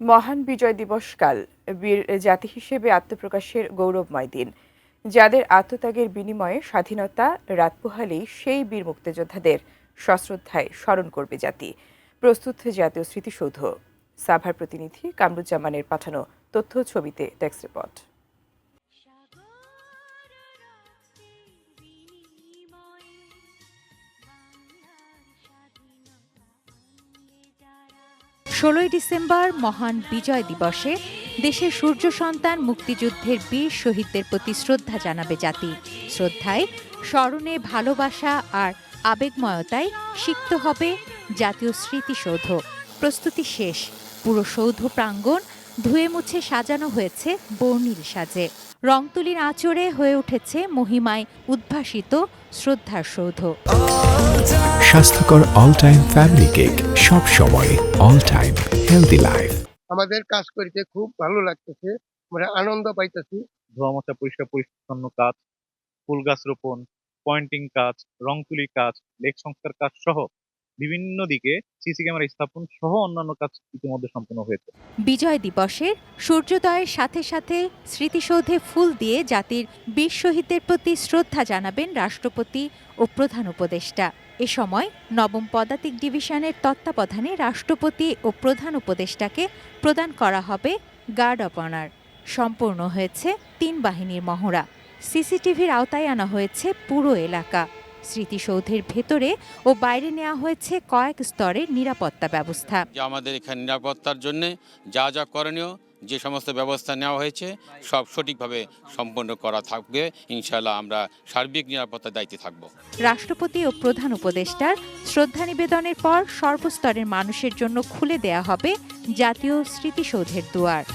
মহান বিজয় দিবস কাল বীর জাতি হিসেবে আত্মপ্রকাশের গৌরবময় দিন। যাদের আত্মত্যাগের বিনিময়ে স্বাধীনতা রাত পোহালেই সেই বীর মুক্তিযোদ্ধাদের সশ্রদ্ধায় স্মরণ করবে জাতি। প্রস্তুত জাতীয় স্মৃতিসৌধ। সাভার প্রতিনিধি কামরুজ্জামানের পাঠানো তথ্য ছবিতে ডেস্ক রিপোর্ট। ষোলোই ডিসেম্বর মহান বিজয় দিবসে দেশের সূর্য সন্তান মুক্তিযুদ্ধের বীর শহীদদের প্রতি শ্রদ্ধা জানাবে জাতি। শ্রদ্ধায়, স্মরণে, ভালোবাসা আর আবেগময়তায় সিক্ত হবে জাতীয় স্মৃতিসৌধ। প্রস্তুতি শেষ। পুরো সৌধ প্রাঙ্গণ ধুয়ে মুছে সাজানো হয়েছে বর্ণিল সাজে। রংতুলির আঁচড়ে হয়ে উঠেছে মহিমায় উদ্ভাসিত শ্রদ্ধার সৌধ। স্বাস্থ্যকর অল টাইম ফ্যামিলি কেক, সব সময় অল টাইম হেলদি লাইফ। আমাদের কাজ করতে খুব ভালো লাগতেছে, আমরা আনন্দ পাইতেছি। ধোয়া মোছা পরিষ্কার পরিচ্ছন্ন কাজ, ফুল গাছ রোপণ, পয়েন্টিং কাজ, রং তুলি কাজ, লেক সংস্কার কাজ সহ বিভিন্ন দিকে সিসি ক্যামেরা স্থাপন সহ অন্যান্য কাজ ইতিমধ্যে সম্পন্ন হয়েছে। বিজয় দিবসের সূর্যোদয়ের সাথে সাথে স্মৃতিসৌধে ফুল দিয়ে জাতির বীর শহীদদের প্রতি শ্রদ্ধা জানাবেন রাষ্ট্রপতি ও প্রধান উপদেষ্টা। এ সময় নবম পদাতিক ডিভিশনের তত্ত্বাবধানে রাষ্ট্রপতি ও প্রধান উপদেষ্টাকে প্রদান করা হবে গার্ড অব অনার। সম্পূর্ণ হয়েছে ৩ বাহিনীর মহড়া। সিসিটিভির আওতায় আনা হয়েছে পুরো এলাকা। স্মৃতিসৌধের ভেতরে ও বাইরে নেওয়া হয়েছে কয়েক স্তরের নিরাপত্তা ব্যবস্থা। আমাদের এখানে নিরাপত্তার জন্য যা যা করণীয়, যে সমস্ত ব্যবস্থা নেওয়া হয়েছে সব সঠিকভাবে সম্পন্ন করা থাকবে। ইনশাআল্লাহ আমরা সার্বিক নিরাপত্তার দায়িত্বে থাকব। রাষ্ট্রপতি ও প্রধান উপদেষ্টার শ্রদ্ধা নিবেদনের পর সর্বস্তরের মানুষের জন্য খুলে দেয়া হবে জাতীয় স্মৃতিসৌধের দুয়ার।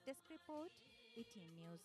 Desk report, ETN news.